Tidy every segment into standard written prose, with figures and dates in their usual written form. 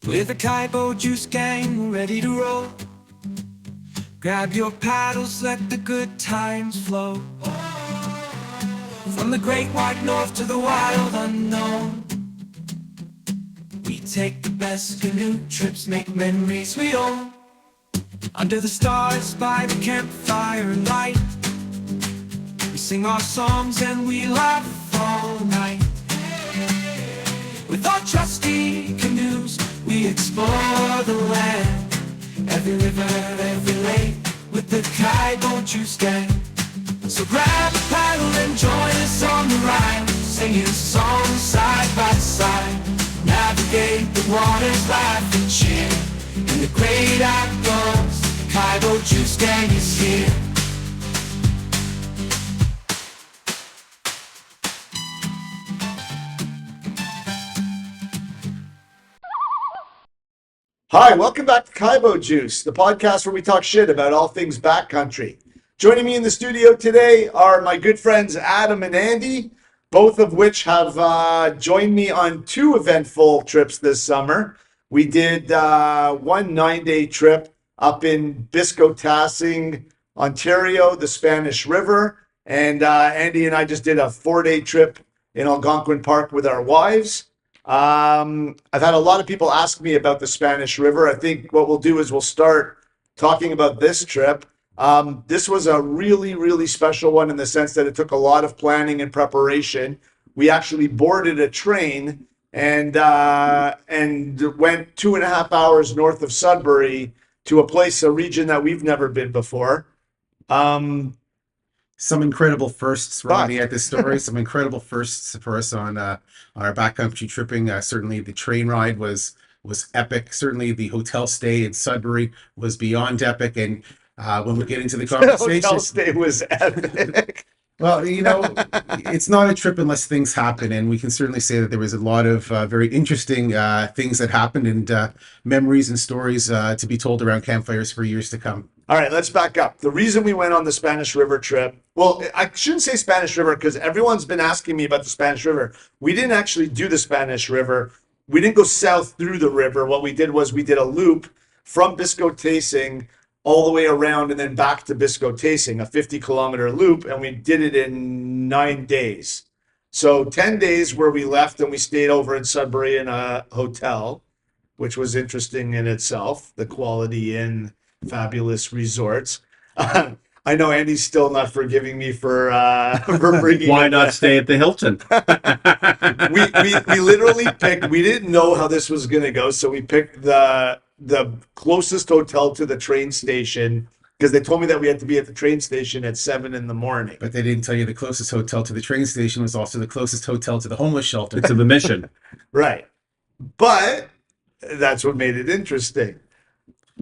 With a Kaibo juice gang ready to roll. Grab your paddles, let the good times flow. From the great white north to the wild unknown, we take the best canoe trips, make memories we own. Under the stars by the campfire light, we sing our songs and we laugh all night. With our trusty canoes, we explore the land. Every river, every lake, with the Kaibo juice gang. So grab a paddle and join us on the ride, singing songs side by side. Navigate the waters, laugh and cheer. In the great outdoors, the Kaibo juice gang is here. Hi, welcome back to Kaibo Juice, the podcast where we talk shit about all things backcountry. Joining me in the studio today are my good friends Adam and Andy, both of which have joined me on two eventful trips this summer. We did one 9-day trip up in Biscotasing, Ontario, the Spanish River, and Andy and I just did a 4-day trip in Algonquin Park with our wives. I've had a lot of people ask me about the Spanish River. I think what we'll do is we'll start talking about this trip. This was a really, really special one in the sense that it took a lot of planning and preparation. We actually boarded a train and went 2.5 hours north of Sudbury to a region that we've never been before. Some incredible firsts running at this story. Some incredible firsts for us on our backcountry tripping. Certainly the train ride was epic. Certainly the hotel stay in Sudbury was beyond epic. And when we get into the conversation, The hotel stay was epic. well, it's not a trip unless things happen, and we can certainly say that there was a lot of very interesting things that happened and memories and stories to be told around campfires for years to come. All right, let's back up. The reason we went on the Spanish River trip, well, I shouldn't say Spanish River because everyone's been asking me about the Spanish River. We didn't actually do the Spanish River. We didn't go south through the river. What we did was we did a loop from Biscotasing all the way around and then back to Biscotasing, a 50-kilometer loop, and we did it in 9 days. So 10 days where we left and we stayed over in Sudbury in a hotel, which was interesting in itself, the Quality Inn, fabulous resorts. I know Andy's still not forgiving me for bringing. Why not stay at the Hilton? we literally picked. We didn't know how this was going to go, so we picked the closest hotel to the train station because they told me that we had to be at the train station at 7 a.m. But they didn't tell you the closest hotel to the train station was also the closest hotel to the homeless shelter. To the Mission. Right, but that's what made it interesting.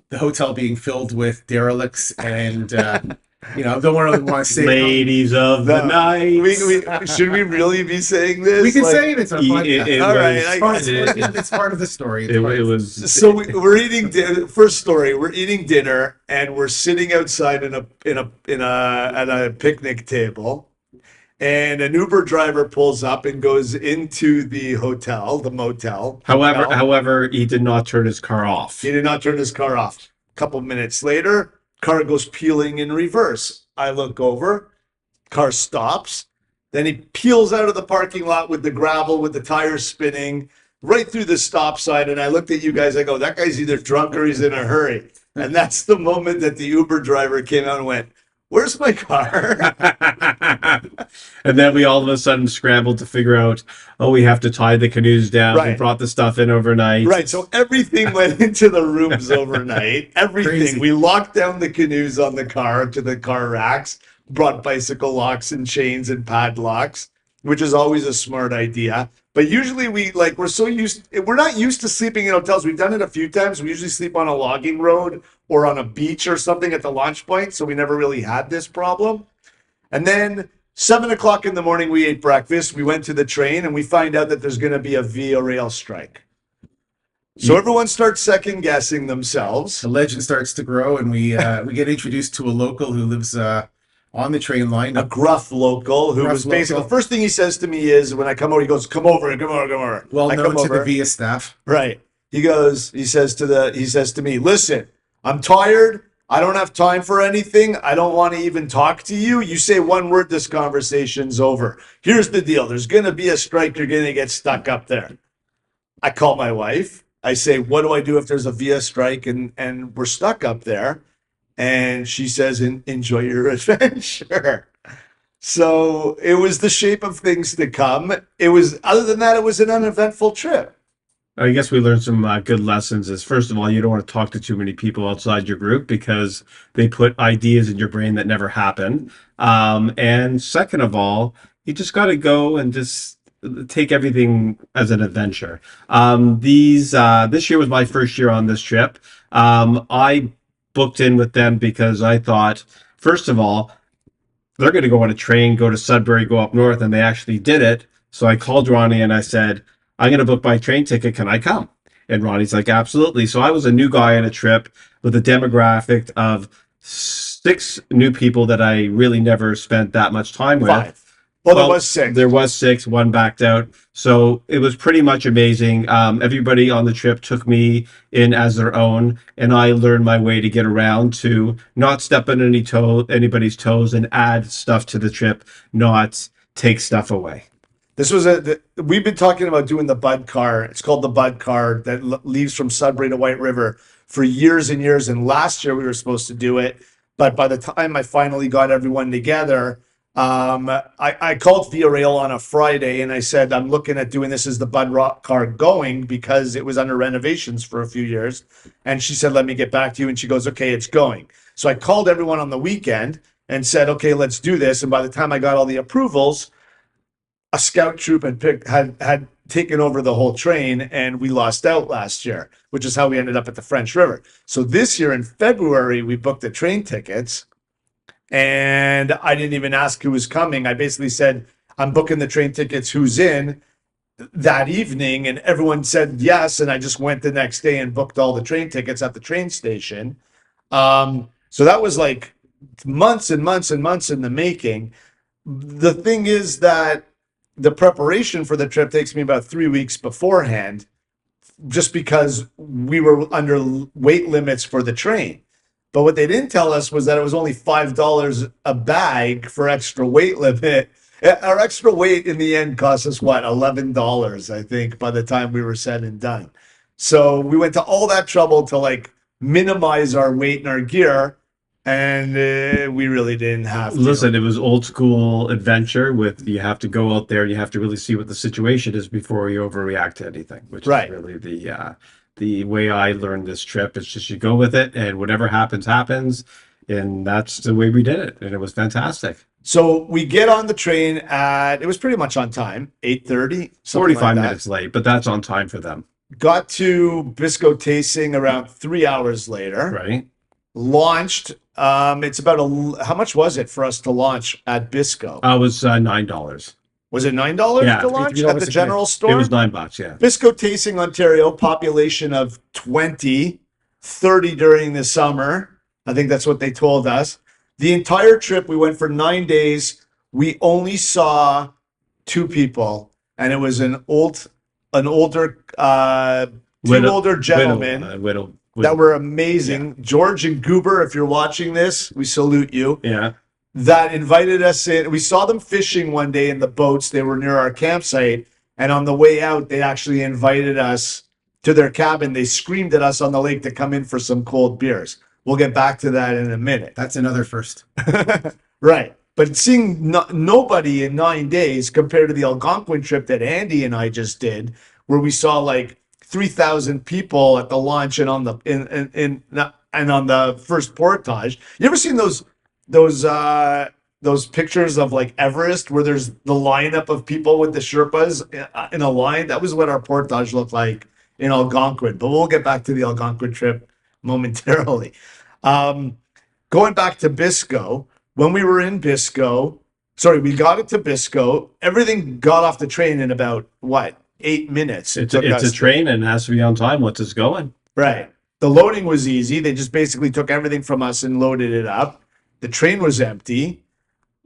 The hotel being filled with derelicts and don't really want to say Ladies of the night. Should we really be saying this? We can say it. It's our podcast. All right, It's part of the story. It was. So we're eating dinner. First story: we're eating dinner and we're sitting outside at a picnic table, and an Uber driver pulls up and goes into the motel. However, he did not turn his car off. He did not turn his car off. A couple minutes later, car goes peeling in reverse. I look over, car stops. Then he peels out of the parking lot with the gravel, with the tires spinning, right through the stop sign. And I looked at you guys, I go, that guy's either drunk or he's in a hurry. And that's the moment that the Uber driver came out and went, "Where's my car?" And then we all of a sudden scrambled to figure out, we have to tie the canoes down. Right. We brought the stuff in overnight. Right. So everything went into the rooms overnight. Everything. Crazy. We locked down the canoes on the car to the car racks, brought bicycle locks and chains and padlocks, which is always a smart idea. But usually we're not used to sleeping in hotels. We've done it a few times. We usually sleep on a logging road or on a beach or something at the launch point. So we never really had this problem. And then 7 o'clock in the morning, we ate breakfast. We went to the train and we find out that there's going to be a Via Rail strike. So everyone starts second guessing themselves. The legend starts to grow, and we get introduced to a local who lives on the train line. A gruff local who was basically, the first thing he says to me is, when I come over, he goes, come over. Well I known come to the over. VIA staff. Right. he says to me, listen, I'm tired. I don't have time for anything. I don't want to even talk to you. You say one word, this conversation's over. Here's the deal. There's going to be a strike. You're going to get stuck up there. I call my wife. I say, what do I do if there's a via strike and we're stuck up there? And she says, enjoy your adventure. So it was the shape of things to come. Other than that, it was an uneventful trip. I guess we learned some good lessons. Is first of all, you don't want to talk to too many people outside your group because they put ideas in your brain that never happen. And second of all, you just got to go and just take everything as an adventure. This year was my first year on this trip. I booked in with them because I thought, first of all, they're going to go on a train, go to Sudbury, go up north, and they actually did it. So I called Ronnie and I said, I'm going to book my train ticket. Can I come? And Ronnie's like, absolutely. So I was a new guy on a trip with a demographic of 6 new people that I really never spent that much time with. 5. Well, there was 6. There was 6. 1 backed out. So it was pretty much amazing. Everybody on the trip took me in as their own, and I learned my way to get around, to not step on anybody's toes and add stuff to the trip, not take stuff away. We've been talking about doing the Bud car. It's called the Bud car that leaves from Sudbury to White River for years and years. And last year we were supposed to do it, but by the time I finally got everyone together, I called Via Rail on a Friday and I said, I'm looking at doing this as the Bud Rock car going because it was under renovations for a few years. And she said, let me get back to you. And she goes, okay, it's going. So I called everyone on the weekend and said, okay, let's do this. And by the time I got all the approvals, a scout troop had taken over the whole train, and we lost out last year, which is how we ended up at the French River. So this year in February, we booked the train tickets, and I didn't even ask who was coming. I basically said, I'm booking the train tickets, who's in, that evening, and everyone said yes, and I just went the next day and booked all the train tickets at the train station. So that was like months and months and months in the making. The thing is that the preparation for the trip takes me about 3 weeks beforehand, just because we were under weight limits for the train. But what they didn't tell us was that it was only $5 a bag for extra weight limit. Our extra weight in the end cost us what, $11, I think, by the time we were said and done. So we went to all that trouble to like minimize our weight and our gear. And we really didn't have to. Listen, it was old school adventure with, you have to go out there and you have to really see what the situation is before you overreact to anything, which is really the way I learned this trip. It's just you go with it and whatever happens, happens. And that's the way we did it. And it was fantastic. So we get on the train it was pretty much on time, 8:30. 45 minutes late, but that's on time for them. Got to Biscotasing around 3 hours later. Right. Launched. It's about how much was it for us to launch at Bisco? It was $9. Was it $9 to launch at the general store? It was $9, yeah. Biscotasing, Ontario, population of 20, 30 during the summer. I think that's what they told us. The entire trip, we went for 9 days. We only saw 2 people, and it was two older gentlemen. That were amazing. Yeah. George and Goober, if you're watching this, we salute you. Yeah. That invited us in. We saw them fishing one day in the boats. They were near our campsite. And on the way out, they actually invited us to their cabin. They screamed at us on the lake to come in for some cold beers. We'll get back to that in a minute. That's another first. Right. But seeing nobody in 9 days compared to the Algonquin trip that Andy and I just did, where we saw like 3,000 people at the launch and on the and on the first portage. You ever seen those pictures of like Everest where there's the lineup of people with the Sherpas in a line? That was what our portage looked like in Algonquin. But we'll get back to the Algonquin trip momentarily. Going back to Bisco, when we were in Bisco, we got it to Bisco. Everything got off the train in about what? 8 minutes. It's a train and it has to be on time once it's going. Right. The loading was easy. They just basically took everything from us and loaded it up. The train was empty.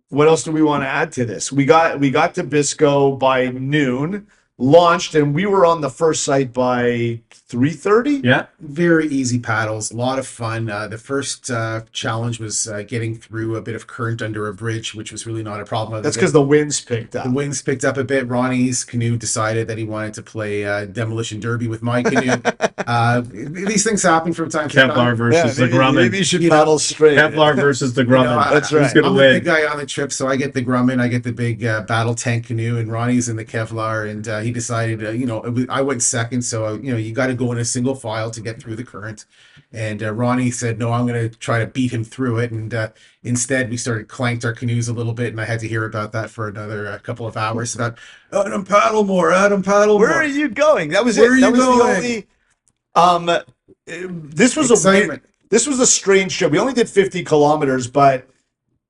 What else do we want to add to this? We got to Bisco by noon. launched, and we were on the first site by 3:30. Yeah. Very easy paddles, a lot of fun. The first challenge was getting through a bit of current under a bridge, which was really not a problem. That's because the winds picked up. The winds picked up a bit. Ronnie's canoe decided that he wanted to play demolition derby with my canoe. These things happen from time to Kevlar time. versus the Grumman. Maybe you should paddle straight. Kevlar versus the Grumman. That's Who's right. gonna I'm the win? big guy on the trip, so I get the Grumman, I get the big battle tank canoe, and Ronnie's in the Kevlar. And he decided, I went second, so you got to go in a single file to get through the current. And Ronnie said, "No, I'm going to try to beat him through it." And instead, we started clanked our canoes a little bit, and I had to hear about that for another couple of hours. About Adam, paddle more, Adam, paddle more. Where are you going? That was Where are it. That you was going? the only. This was Excitement. this was a strange trip. We only did 50 kilometers, but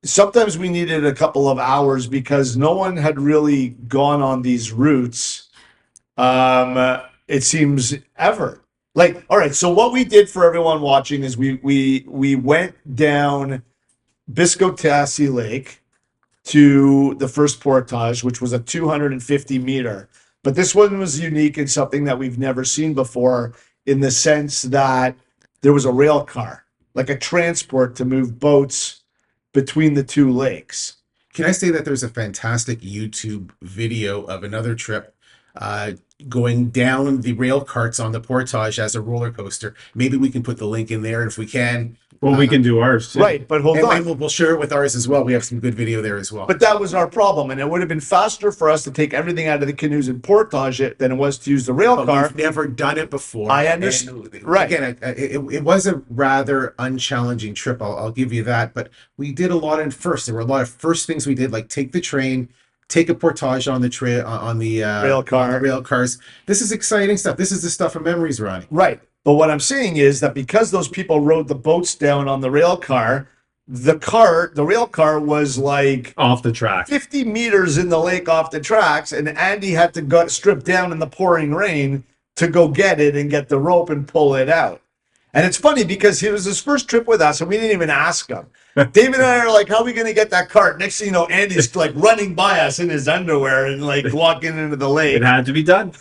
sometimes we needed a couple of hours because no one had really gone on these routes. It seems ever. Like, all right. So what we did for everyone watching is we went down Biscotasing Lake to the first portage, which was a 250 meter. But this one was unique and something that we've never seen before, in the sense that there was a rail car, like a transport to move boats between the two lakes. Can I say that there's a fantastic YouTube video of another trip going down the rail carts on the portage as a roller coaster? Maybe we can put the link in there if we can. Well, we can do ours too. Right, but hold And on. we'll share it with ours as well. We have some good video there as well. But that was our problem, and it would have been faster for us to take everything out of the canoes and portage it than it was to use the rail But car. we've never done it before. I understand. And Right. Again, it was a rather unchallenging trip. I'll give you that. But we did a lot in first. There were a lot of first things we did, like take the train, take a portage on the trail on the Rail car. on the rail cars. This is exciting stuff. This is the stuff of memories, Ronnie. Right. But what I'm saying is that because those people rode the boats down on the rail car, the rail car was like Off the track. 50 meters in the lake off the tracks, and Andy had to go strip down in the pouring rain to go get it and get the rope and pull it out. And it's funny because it was his first trip with us, and we didn't even ask him. David and I are like, how are we going to get that cart? Next thing you know, Andy's like running by us in his underwear and like walking into the lake. It had to be done.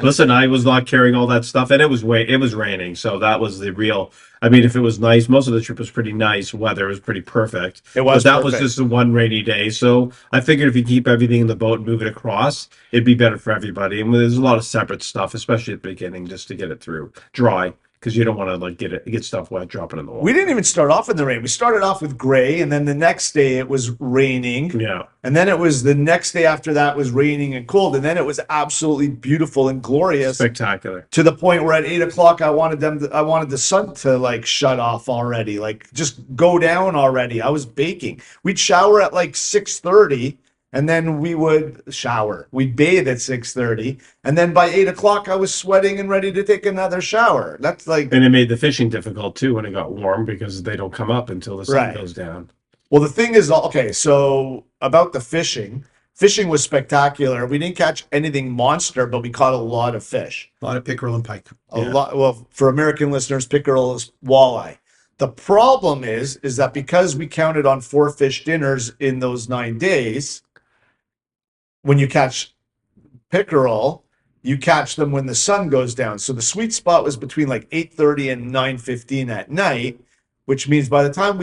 Listen, I was not carrying all that stuff, and it was raining, so that was the real. I mean, if it was nice, most of the trip was pretty nice. Weather was pretty perfect. It was but that was perfect. just a one rainy day. So I figured if you keep everything in the boat and move it across, it'd be better for everybody. And there's a lot of separate stuff, especially at the beginning, just to get it through dry, because you don't want to like get stuff wet dropping in the water. We didn't even start off in the rain. We started off with gray, and then the next day it was raining. Yeah. And then it was the next day after that was raining and cold. And then it was absolutely beautiful and glorious, Spectacular. to the point where at 8 o'clock, I wanted the sun to like shut off already. Like just go down already. I was baking. We'd shower at like 6:30, and then we would shower. We'd bathe at 6:30. And then by 8 o'clock, I was sweating and ready to take another shower. That's like, And it made the fishing difficult too when it got warm, because they don't come up until the sun Right. goes down. well, the thing is, okay, so about the fishing was spectacular. We didn't catch anything monster, but we caught a lot of fish. A lot of pickerel and pike. A lot. Well, for American listeners, pickerel is walleye. The problem is that because we counted on 4 fish dinners in those 9 days, when you catch pickerel, you catch them when the sun goes down. So the sweet spot was between like 8:30 and 9:15 at night, which means by the time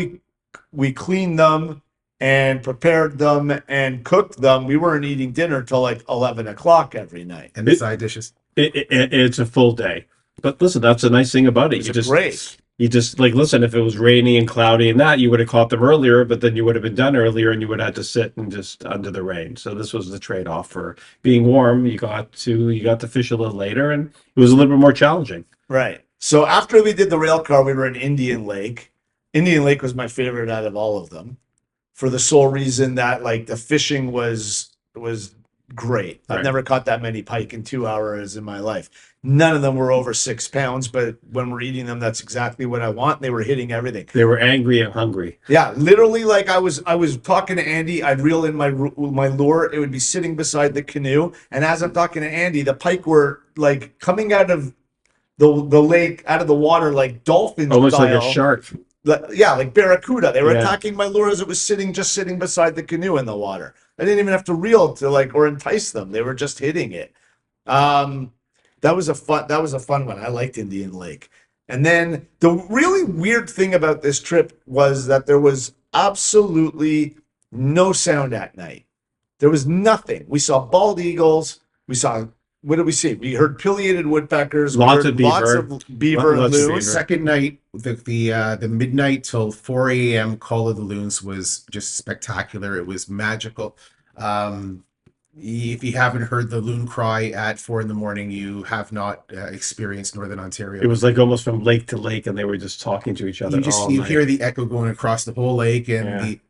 we cleaned them and prepared them and cooked them, we weren't eating dinner till like 11 o'clock every night. And the side dishes. It's a full day. But listen, that's a nice thing about it. Great. You just like listen, if it was rainy and cloudy and that, you would have caught them earlier, but then you would have been done earlier and you would have had to sit and just under the rain. So this was the trade-off for being warm. You got to fish a little later, and it was a little bit more challenging. Right. So after we did the rail car, we were in Indian Lake. Indian Lake was my favorite out of all of them, for the sole reason that like the fishing was great. I've Right. never caught that many pike in 2 hours in my life. None of them were over 6 pounds, but when we're eating them, that's exactly what I want. They were hitting everything. They were angry and hungry. Yeah, literally, like I was talking to Andy. I'd reel in my lure. It would be sitting beside the canoe, and as I'm talking to Andy, the pike were like coming out of the lake, out of the water, like dolphin Almost style. like a shark. Yeah, like barracuda. They were Yeah. attacking my lure as it was sitting beside the canoe in the water. I didn't even have to reel to like or entice them. They were just hitting it. Um, that was a fun one. I liked Indian Lake. And then the really weird thing about this trip was that there was absolutely no sound at night. There was nothing. We saw bald eagles. We saw, what did we see? We heard pileated woodpeckers. Lots we of heard lots beaver. of beaver and Lots of loons. beaver. Second night, the midnight till 4 a.m. Call of the Loons was just spectacular. It was magical. If you haven't heard the loon cry at 4 in the morning, you have not experienced Northern Ontario. It was like almost from lake to lake, and they were just talking to each other. You hear the echo going across the whole lake and Yeah. the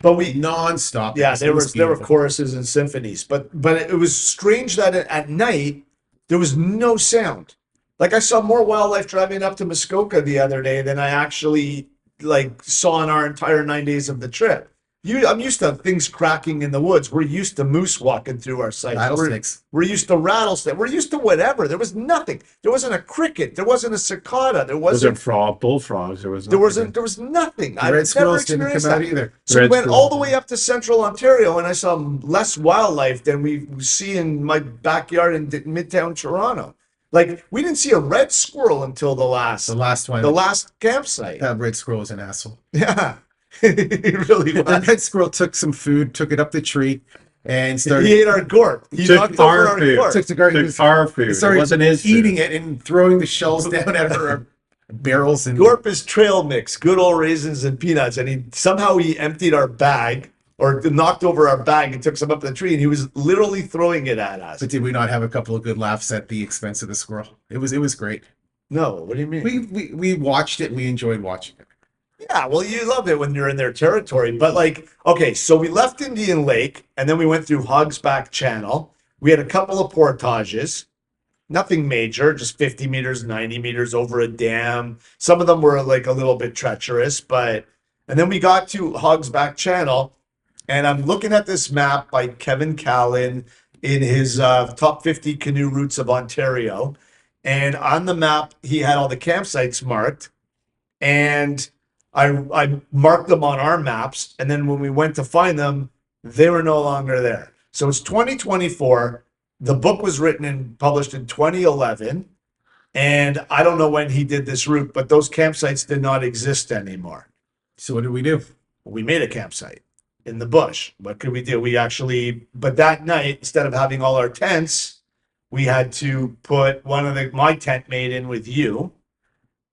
But we non-stop. Yeah, It there was were beautiful. choruses and symphonies, but it was strange that at night there was no sound. Like I saw more wildlife driving up to Muskoka the other day than I actually like saw in our entire 9 days of the trip. I'm used to things cracking in the woods. We're used to moose walking through our sites. Rattlesnakes. We're used to rattlesnakes. We're used to whatever. There was nothing. There wasn't a cricket. There wasn't a cicada. There wasn't. Bullfrogs. There was There nothing. was nothing. The I've red never squirrels didn't come experienced out that. either. So we Red went squirrels, all the way up to central Ontario, and I saw less wildlife than we see in my backyard in Midtown Toronto. Like we didn't see a red squirrel until The last one, the last campsite. that red squirrel was an asshole. Yeah, he really The was. red squirrel took some food, took it up the tree, and started. He ate our gorp. He Took knocked over our our food. gorp. took the garden. Took our food. It Started wasn't his food. eating it and throwing the shells down at our barrels and Gorp is trail mix, good old raisins and peanuts, and he emptied our bag or knocked over our bag and took some up the tree, and he was literally throwing it at us. But did we not have a couple of good laughs at the expense of the squirrel? It was great. No, what do you mean? We watched it. We enjoyed watching it. Yeah, well, you love it when you're in their territory. But like, okay, so we left Indian Lake and then we went through Hog's Back Channel. We had a couple of portages, nothing major, just 50 meters, 90 meters over a dam. Some of them were like a little bit treacherous, and then we got to Hog's Back Channel, and I'm looking at this map by Kevin Callan in his top 50 canoe routes of Ontario. And on the map, he had all the campsites marked. And I marked them on our maps, and then when we went to find them, they were no longer there. So it's 2024. The book was written and published in 2011, and I don't know when he did this route, but those campsites did not exist anymore. So what did we do? We made a campsite in the bush. What could we do? But that night, instead of having all our tents, we had to put my tent mate in with you.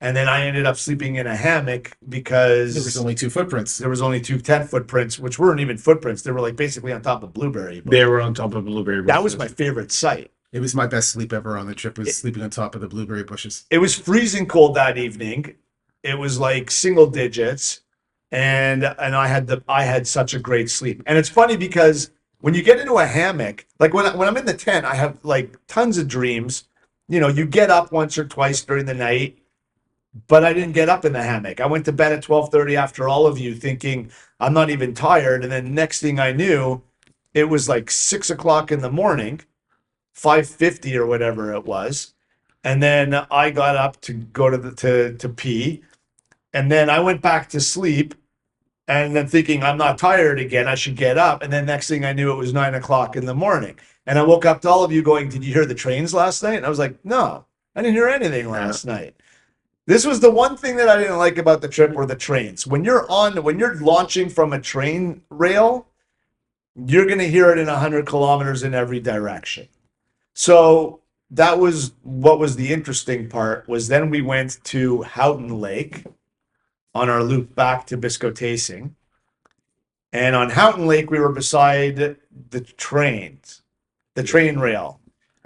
And then I ended up sleeping in a hammock because There was only 2 footprints. there was only 2 tent footprints, which weren't even footprints. They were like basically on top of blueberry. But They were on top of blueberry bushes. that was my favorite site. It was my best sleep ever on the trip. Was sleeping on top of the blueberry bushes. It was freezing cold that evening. It was like single digits, and I had such a great sleep. And it's funny because when you get into a hammock, like when I'm in the tent, I have like tons of dreams. You know, you get up once or twice during the night. But I didn't get up in the hammock. I went to bed at 12:30 after all of you, thinking I'm not even tired. And then next thing I knew, it was like 6 o'clock in the morning, 5:50 or whatever it was. And then I got up to go to pee, and then I went back to sleep. And then thinking I'm not tired again, I should get up. And then next thing I knew, it was 9 o'clock in the morning. And I woke up to all of you going, "Did you hear the trains last night?" And I was like, "No, I didn't hear anything last night." This was the one thing that I didn't like about the trip were the trains. When you're launching from a train rail, you're going to hear it in 100 kilometers in every direction. So that was what was the interesting part was then we went to Houghton Lake on our loop back to Biscotasing. And on Houghton Lake, we were beside the train rail,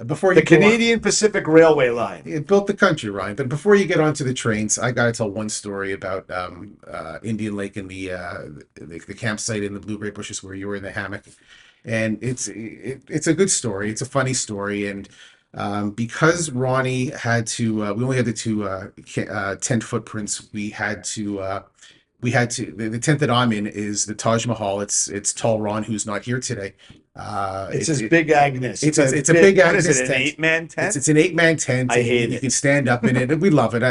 Before the you go on- Canadian Pacific Railway line. It built the country, Ryan. But before you get onto the trains, I got to tell one story about Indian Lake and the campsite in the blueberry bushes where you were in the hammock. And it's a good story. It's a funny story. And because Ronnie had to, we only had the 2 tent footprints. We had to. The tent that I'm in is the Taj Mahal. It's Tall Ron, who's not here today. It's this big Agnes. It's a big what is Agnes it, an tent. 8-man tent? It's an 8-man tent. I hate You it. can stand up in it, and we love it.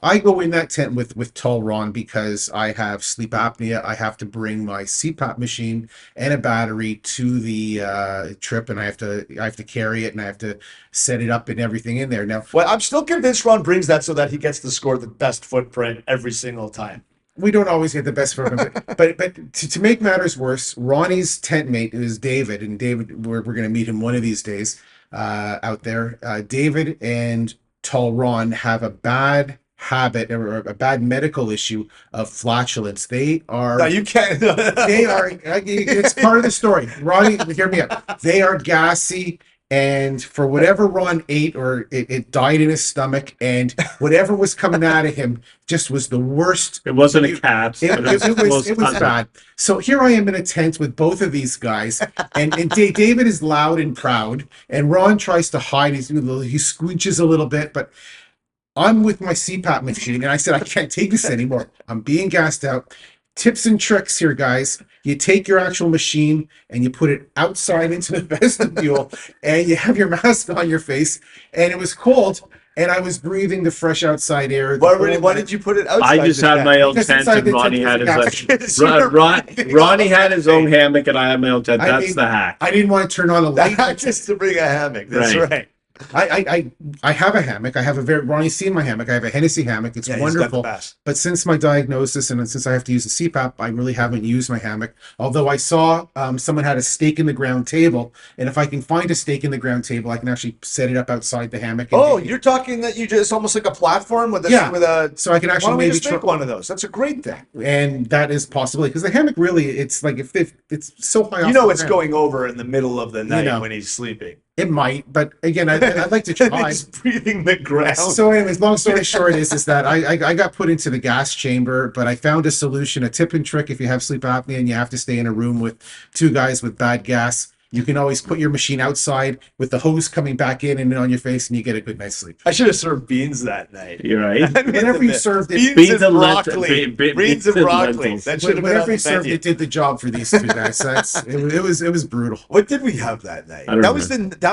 I go in that tent with tall Ron because I have sleep apnea. I have to bring my CPAP machine and a battery to the trip, and I have to carry it, and I have to set it up and everything in there. Now, Well, I'm still convinced Ron brings that so that he gets to score the best footprint every single time. we don't always get the best for him, but to make matters worse, Ronnie's tent mate is David, and David, we're going to meet him one of these days out there. David and Tall Ron have a bad habit or a bad medical issue of flatulence. They are. No, you can't. They are. It's part of the story. Ronnie, hear me out. They are gassy. And for whatever Ron ate, or it died in his stomach, and whatever was coming out of him just was the worst. It wasn't a cat. It was bad. So here I am in a tent with both of these guys, and David is loud and proud, and Ron tries to hide. He squinches a little bit, but I'm with my CPAP machine, and I said, I can't take this anymore. I'm being gassed out. Tips and tricks here, guys. You take your actual machine and you put it outside into the vestibule, and you have your mask on your face. And it was cold, and I was breathing the fresh outside air. Why did you put it outside? I just had my own Because tent, inside and the Ronnie tent had was his a Ronnie had his own hammock, and I had my own tent. I That's mean, the hack. I didn't want to turn on a light. Just to bring a hammock. That's right. I have a hammock. I have a Ronnie's seen my hammock. I have a Hennessy hammock. It's Yeah, he's got the wonderful. best. But since my diagnosis and since I have to use a CPAP, I really haven't used my hammock. Although I saw someone had a stake in the ground table, and if I can find a stake in the ground table, I can actually set it up outside the hammock. Oh, you're talking that you just almost like a platform with a so I can Why actually don't we maybe just make one of those? That's a great thing. and that is possibly because the hammock really it's like if it's so high. You off know, the it's ground. going over in the middle of the night know. when he's sleeping. It might, but again, I'd like to try. He's breathing the ground. So anyways, long story short is that I got put into the gas chamber, but I found a solution, a tip and trick. If you have sleep apnea and you have to stay in a room with two guys with bad gas, you can always put your machine outside with the hose coming back in and on your face, and you get a good night's sleep. I should have served beans that night. You're right. Whenever you served it, beans and lent- broccoli. be- Beans and and broccoli. lentils. That should have been on whenever the you served menu. it, did the job for these two guys. It was brutal. What did we have that night? I don't That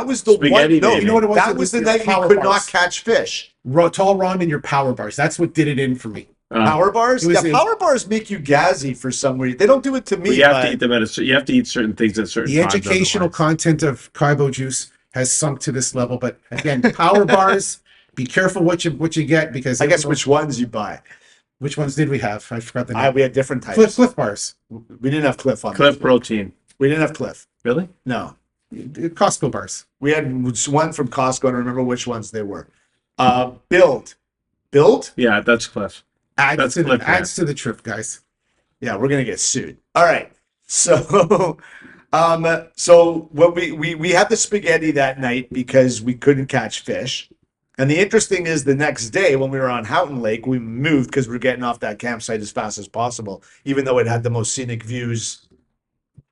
was the Spaghetti, one. No, maybe. You know what it was? that It was was the the night we power could bars. not catch fish. Tall Ron and your power bars. That's what did it in for me. Power bars? it was- Yeah, power bars make you gassy for some reason. They don't do it to me. But you have to but- eat them you have to eat certain things at certain The times. educational otherwise. content of Kaibo juice has sunk to this level. But again, power bars. Be careful what you get because I guess which ones you buy. which ones did we have? I forgot the name. We had different types. Cliff bars. We didn't have Cliff on Cliff this. protein. We didn't have Cliff. Really? No. Costco bars. We had one from Costco. I don't remember which ones they were. Build. Yeah, that's Cliff. That's Cliff, yeah. Adds to the trip, guys. Yeah, we're gonna get sued. All right. So, so what we had the spaghetti that night because we couldn't catch fish. And the interesting is the next day when we were on Houghton Lake, we moved because we were getting off that campsite as fast as possible, even though it had the most scenic views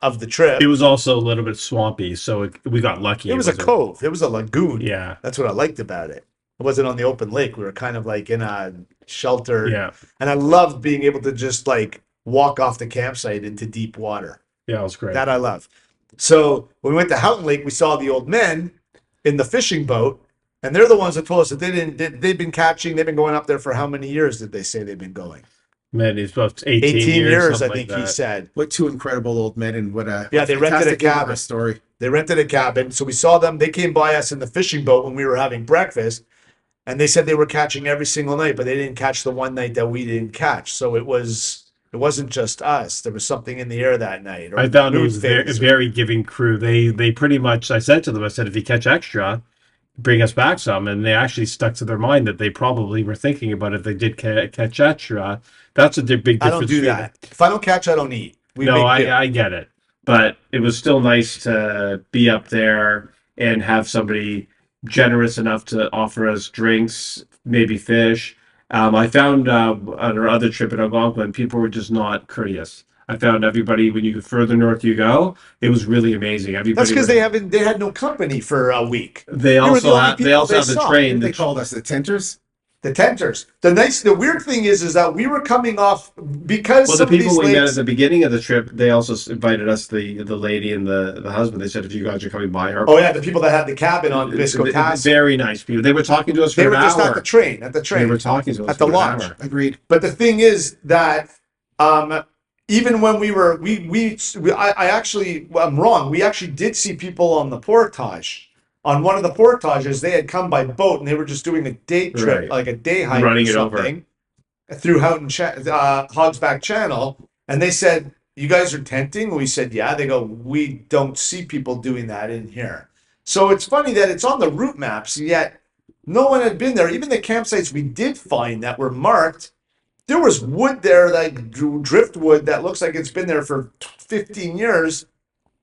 of the trip. It was also a little bit swampy, so we got lucky. It was a wasn't- cove. It was a lagoon. Yeah. That's what I liked about it. It wasn't on the open lake. We were kind of like in a shelter. Yeah. And I loved being able to just like walk off the campsite into deep water. Yeah, it was great. That I love. So when we went to Houghton Lake, we saw the old men in the fishing boat, and they're the ones that told us that they've been catching. They've been going up there for how many years did they say they've been going? Man, it's about 18, 18 years, I something think like he that. said. What two incredible old men and what a Yeah, they rented a fantastic cabin. story. They rented a cabin. So we saw them. They came by us in the fishing boat when we were having breakfast, and they said they were catching every single night, but they didn't catch the one night that we didn't catch. So it wasn't just us. There was something in the air that night. Or I found it mood was a phase. very giving crew. They pretty much, I said to them, I said, if you catch extra, bring us back some. And they actually stuck to their mind that they probably were thinking about if they did catch extra. That's a big difference. I don't do that. If I don't catch, I don't eat. No, make do. I get it. But it was still nice to be up there and have somebody generous enough to offer us drinks, maybe fish. I found on our other trip in Algonquin, people were just not courteous. I found everybody, when you further north you go, it was really amazing. Everybody That's because they had no company for a week. They were the also only have people the they saw. train. They called us the tenters. The tenters. The weird thing is that we were coming off because Well, the some of these people we met at lakes. the beginning of the trip, they also invited us, the lady and the husband. They said, if you guys are coming by our Oh yeah, the people that had the cabin on Biscotasing. very nice people. They were talking to us for They an were just hour. at the train. At the train. They were talking to us at the for lodge. an hour. Agreed. But the thing is that even when we were, I actually, well, I'm wrong. We actually did see people on the portage. On one of the portages, they had come by boat and they were just doing a day trip, Right. like a day hike Running or it over. something, through Hogsback Channel. And they said, "You guys are tenting?" We said, "Yeah." They go, "We don't see people doing that in here." So it's funny that it's on the route maps, yet no one had been there. Even the campsites we did find that were marked, there was wood there, like driftwood, that looks like it's been there for 15 years.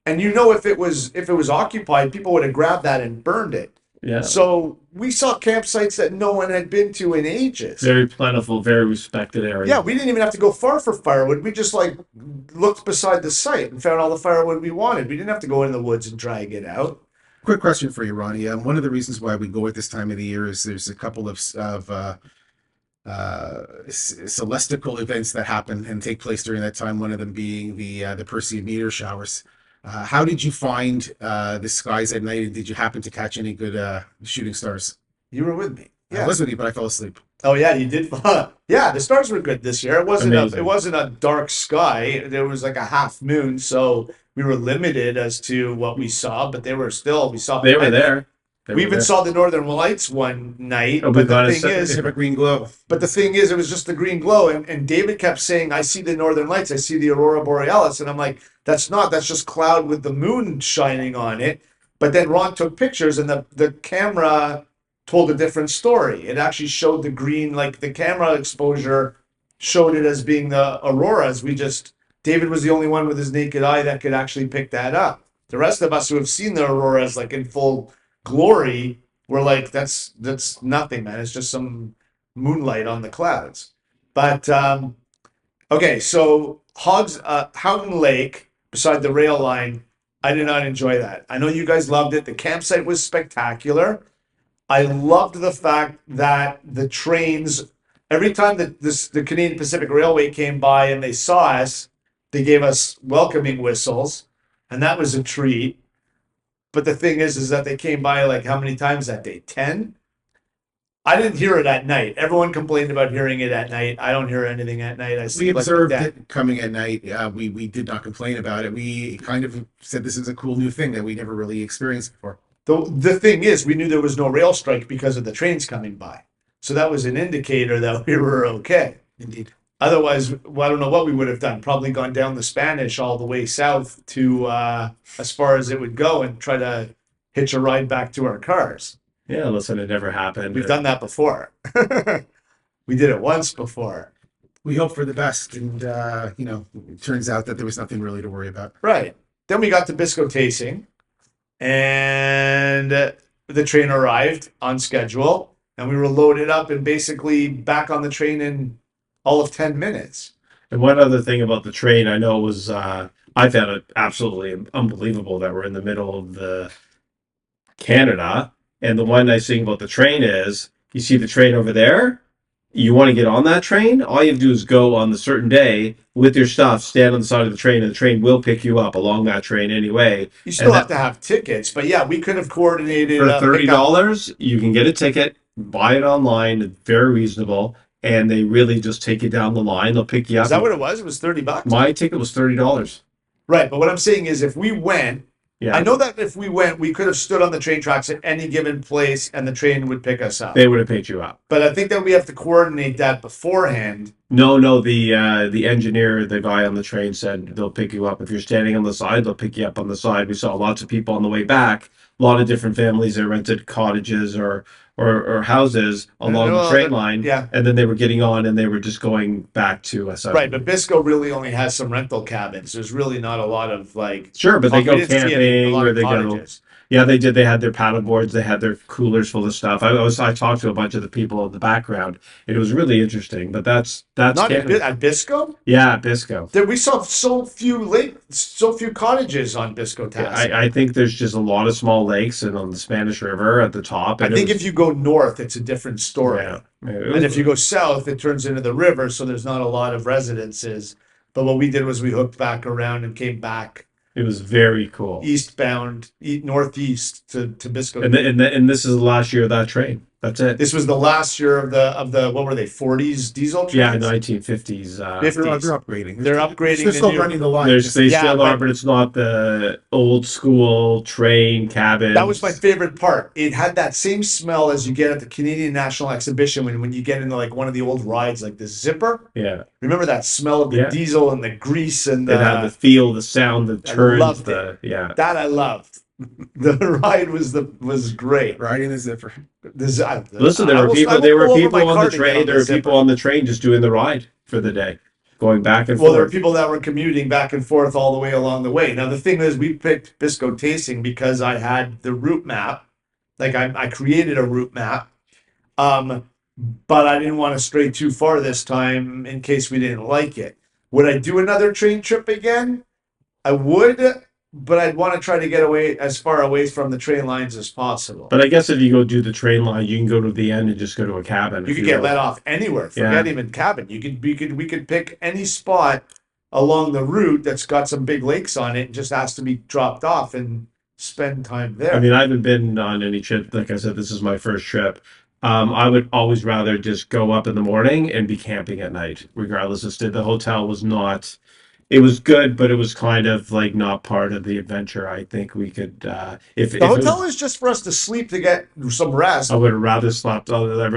And if it was occupied, people would have grabbed that and burned it. Yeah. So we saw campsites that no one had been to in ages. Very plentiful, very respected area. Yeah, we didn't even have to go far for firewood. We just like looked beside the site and found all the firewood we wanted. We didn't have to go in the woods and drag it out. Quick question for you, Ronnie. One of the reasons why we go at this time of the year is there's a couple of celestial events that happen and take place during that time. One of them being the Perseid meteor showers. How did you find the skies at night? And did you happen to catch any good shooting stars? You were with me. I Yeah. was with you, but I fell asleep. Oh yeah, you did. Yeah, the stars were good this year. Amazing. It wasn't a dark sky. There was like a half moon, so we were limited as to what we saw. But we saw. They were there. We even saw the Northern Lights one night. Oh, But the we thing is, They have a green glow. it was just the green glow. And David kept saying, "I see the Northern Lights. I see the Aurora Borealis." And I'm like, "That's just cloud with the moon shining on it." But then Ron took pictures, and the camera told a different story. It actually showed the green, like the camera exposure showed it as being the auroras. David was the only one with his naked eye that could actually pick that up. The rest of us who have seen the auroras like in full glory were like, that's nothing, man. It's just some moonlight on the clouds. But okay, so Houghton Lake beside the rail line, I did not enjoy that. I know you guys loved it. The campsite was spectacular. I loved the fact that the trains, every time that the Canadian Pacific Railway came by and they saw us, they gave us welcoming whistles, and that was a treat. But the thing is that they came by like how many times that day? 10? I didn't hear it at night. Everyone complained about hearing it at night. I don't hear anything at night. I We sleep like observed that. it coming at night. We did not complain about it. We kind of said this is a cool new thing that we never really experienced before. The thing is, we knew there was no rail strike because of the trains coming by. So that was an indicator that we were okay. Indeed. Otherwise, well, I don't know what we would have done. Probably gone down the Spanish all the way south to as far as it would go and try to hitch a ride back to our cars. Yeah, listen, it never happened. We've done that before. We did it once before. We hope for the best, and it turns out that there was nothing really to worry about. Right. Then we got to Biscotasing, and the train arrived on schedule, and we were loaded up and basically back on the train in all of 10 minutes. And one other thing about the train, I know was I found it absolutely unbelievable that we're in the middle of the Canada. And the one nice thing about the train is you see the train over there. You want to get on that train. All you have to do is go on the certain day with your stuff, stand on the side of the train, and the train will pick you up along that train anyway. You still have to have tickets, but yeah, we could have coordinated For a pickup. $30, you can get a ticket, buy it online. It's very reasonable. And they really just take you down the line. They'll pick you up. Is that what it was? It was $30. My ticket was $30. Right, but what I'm saying is if we went, Yeah. I know that if we went, we could have stood on the train tracks at any given place and the train would pick us up. They would have picked you up. But I think that we have to coordinate that beforehand. No, the engineer, the guy on the train said they'll pick you up. If you're standing on the side, they'll pick you up on the side. We saw lots of people on the way back, a lot of different families that rented cottages or houses along the train line. Yeah. And then they were getting on and they were just going back to us. Right, but Bisco really only has some rental cabins. There's really not a lot of like. Sure, but they we go didn't see a camping lot or of they go. cottages. Yeah, they did. They had their paddle boards. They had their coolers full of stuff. I talked to a bunch of the people in the background. It was really interesting. But that's Not Canada. at Bisco. Yeah, Bisco. There we saw so few cottages on Biscotasing. I think there's just a lot of small lakes and on the Spanish River at the top. I think if you go north, it's a different story. Yeah, And if you go south, it turns into the river, so there's not a lot of residences. But what we did was we hooked back around and came back it was very cool. eastbound, northeast to Bisco. And this is the last year of that train. That's it. This was the last year of the what were they, 40s diesel trains? Yeah, 1950s. 50s. They're upgrading. They're upgrading They're the still new- running the line. They Yeah, still but- are, but it's not the old school train cabins. That was my favorite part. It had that same smell as you get at the Canadian National Exhibition when you get into like one of the old rides, like the zipper. Yeah, Remember that smell of the Yeah. diesel and the grease and it had the feel, the sound, the turns. loved Yeah. that I loved. The ride was great. Riding the zipper. Listen, there were people. There were people on the train. There were people on. on the train just doing the ride for the day, going back and Well, there were forth. people that were commuting back and forth all the way along the way. Now the thing is, we picked Biscotasing because I had the route map. Like I created a route map, but I didn't want to stray too far this time in case we didn't like it. Would I do another train trip again? I would, but I'd want to try to get away as far away from the train lines as possible. But I guess if you go do the train line, you can go to the end and just go to a cabin. You if could get really- let off anywhere. Forget Yeah. even cabin. We could pick any spot along the route that's got some big lakes on it and just has to be dropped off and spend time there. I mean, I haven't been on any trip. Like I said, this is my first trip. I would always rather just go up in the morning and be camping at night, regardless of state. The hotel was not. It was good, but it was kind of like not part of the adventure. I think we could, if the if it hotel was, is just for us to sleep to get some rest. I would have rather slept. Would have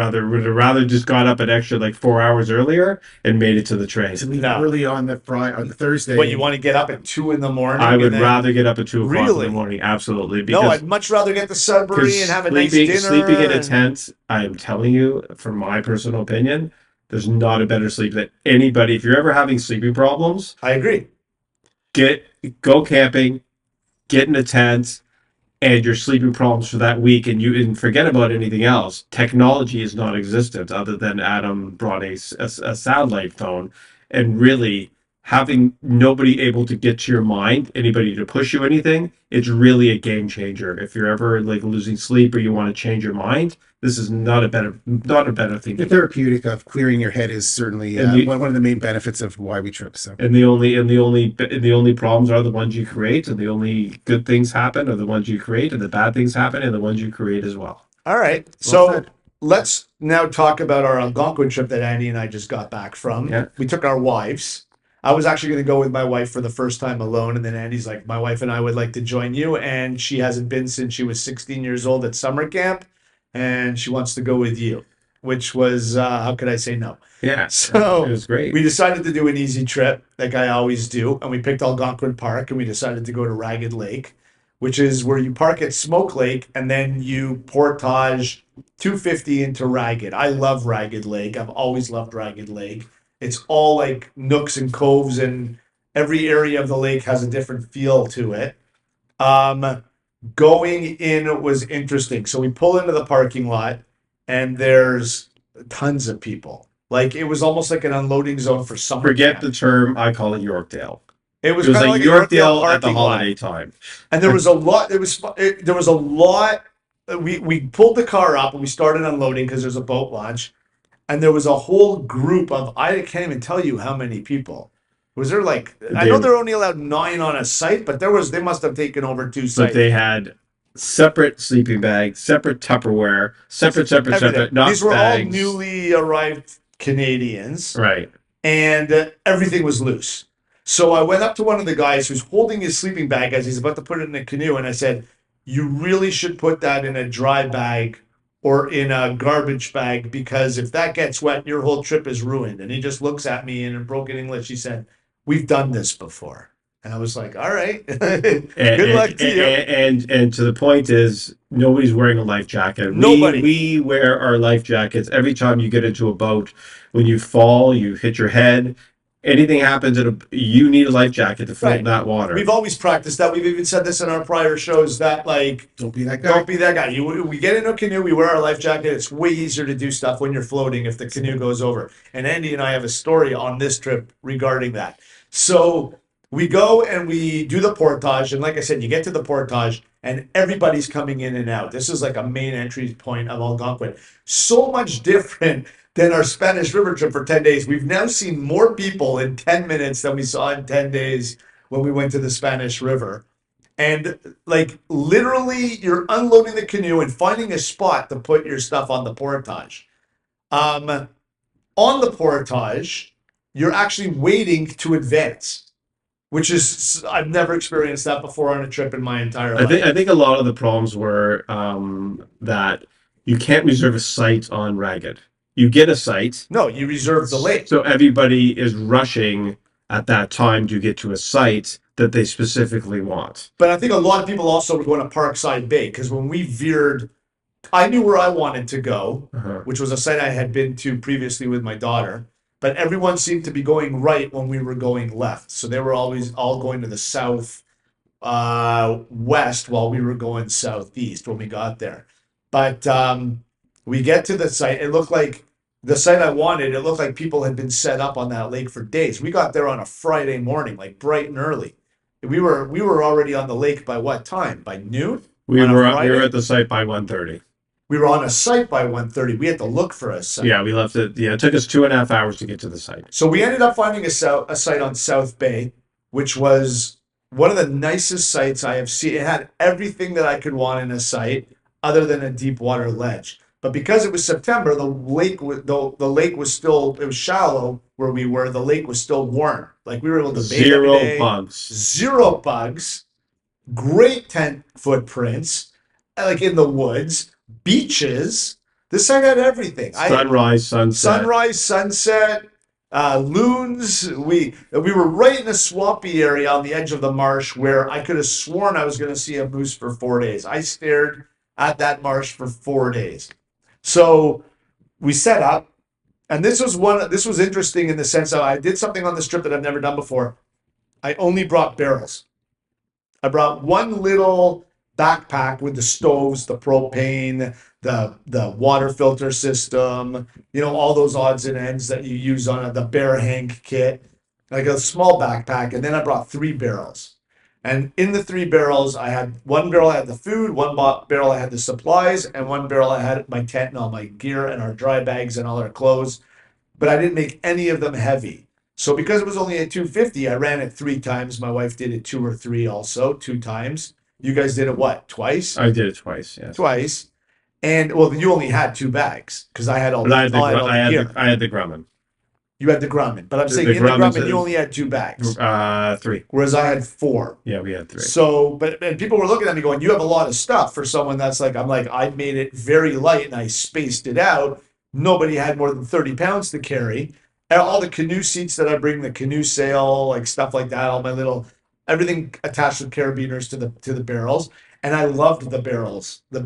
rather just got up an extra like 4 hours earlier and made it to the train. To leave No. early on the Thursday. But you want to get up at 2 a.m. I would and then- rather get up at 2 o'clock in Really? the morning. Absolutely, No, because I'd much rather get the Sudbury and have a nice dinner. sleeping in a and- tent, I am telling you, from my personal opinion, there's not a better sleep that anybody. If you're ever having sleeping problems, I agree. go camping, get in a tent, and your sleeping problems for that week, and forget about anything else. Technology is non-existent, other than Adam brought a satellite phone, and really having nobody able to get to your mind, anybody to push you anything, it's really a game changer. If you're ever like losing sleep or you want to change your mind, this is not a better thing. The therapeutic of clearing your head is certainly And one of the main benefits of why we trip. So And the only problems are the ones you create, and the only good things happen are the ones you create, and the bad things happen and the ones you create as well. All right. Well So said. let's now talk about our Algonquin trip that Andy and I just got back from. Yeah. We took our wives. I was actually going to go with my wife for the first time alone. And then Andy's like, my wife and I would like to join you. And she hasn't been since she was 16 years old at summer camp. And she wants to go with you, which was, how could I say no? Yeah, So it was great. we decided to do an easy trip like I always do. And we picked Algonquin Park and we decided to go to Ragged Lake, which is where you park at Smoke Lake and then you portage 250 into Ragged. I love Ragged Lake. I've always loved Ragged Lake. It's all like nooks and coves, and every area of the lake has a different feel to it. Going in was interesting. So we pull into the parking lot and there's tons of people. Like it was almost like an unloading zone for summer Forget camp. the term. I call it Yorkdale. It was It was kind of like like a Yorkdale at the parking lot. holiday time. And there was a lot. There was a lot. We pulled the car up and we started unloading because there's a boat launch, and there was a whole group of I can't even tell you how many people. Was there like I know they're only allowed 9 on a site, but they must have taken over 2 But sites. they had separate sleeping bags, separate Tupperware, separate, Everything. not These were bags. all newly arrived Canadians, Right. and everything was loose. So I went up to one of the guys who's holding his sleeping bag as he's about to put it in a canoe, and I said, "You really should put that in a dry bag or in a garbage bag, because if that gets wet, your whole trip is ruined." And he just looks at me and in broken English, he said, "We've done this before." And I was like, "All right, good luck to you." And to the point is, nobody's wearing a life jacket. Nobody. We wear our life jackets every time you get into a boat. When you fall, you hit your head. anything happens, you need a life jacket to float Right. in that water. We've always practiced that. We've even said this in our prior shows that like Don't be that guy. don't be that guy. We get in a canoe, we wear our life jacket. It's way easier to do stuff when you're floating if the canoe goes over. And Andy and I have a story on this trip regarding that. So we go and we do the portage, and like I said, you get to the portage and everybody's coming in and out. This is like a main entry point of Algonquin. So much different than our Spanish River trip for 10 days. We've now seen more people in 10 minutes than we saw in 10 days when we went to the Spanish River. And like literally, you're unloading the canoe and finding a spot to put your stuff on the portage. On the portage, you're actually waiting to advance, which is I've never experienced that before on a trip in my entire life. I think a lot of the problems were that you can't reserve a site on Ragged. You get a site, No, you reserve the lake. so everybody is rushing at that time to get to a site that they specifically want. But I think a lot of people also were going to Parkside Bay because when we veered, I knew where I wanted to go, Uh-huh. which was a site I had been to previously with my daughter. But everyone seemed to be going right when we were going left. So they were always all going to the south west while we were going southeast when we got there. But we get to the site. It looked like the site I wanted. It looked like people had been set up on that lake for days. We got there on a Friday morning, like bright and early. We were already on the lake by what time? By noon? We On a were Friday? at the site by 1:30. We were on a site by 1:30. We had to look for a site. Yeah, we left it. Yeah, it took us 2.5 hours to get to the site. So we ended up finding a site on South Bay, which was one of the nicest sites I have seen. It had everything that I could want in a site other than a deep water ledge. But because it was September, the lake was still, it was shallow where we were. The lake was still warm. Like we were able to bathe every Zero day. bugs. Zero bugs, great tent footprints, like in the woods, beaches. This site had everything. Sunrise, sunset. Sunrise, sunset, loons. We were right in a swampy area on the edge of the marsh where I could have sworn I was going to see a moose for 4 days. I stared at that marsh for 4 days. So we set up, and this was interesting in the sense that I did something on this trip that I've never done before. I only brought barrels. I brought one little backpack with the stoves, the propane, the water filter system, all those odds and ends that you use on the Bear Hank kit, like a small backpack. And then I brought 3 barrels. And in the 3 barrels, I had one barrel I had the food, one barrel I had the supplies, and one barrel I had my tent and all my gear and our dry bags and all our clothes. But I didn't make any of them heavy. So because it was only at 250, I ran it 3 times. My wife did it 2 or 3 also, 2 times. You guys did it what, twice? I did it twice. Yes. Twice. And well, you only had 2 bags because I had all But I had the, all I had gear. the, I had the Grumman. You had the Grumman, but I'm saying The in the Grumman's Grumman a- you only had 2 bags, 3. whereas I had 4. Yeah, we had 3. So, and people were looking at me going, "You have a lot of stuff for someone that's like." I'm like, I made it very light and I spaced it out. Nobody had more than 30 pounds to carry. And all the canoe seats that I bring, the canoe sail, like stuff like that, all my little everything attached with carabiners to the barrels. And I loved the barrels. The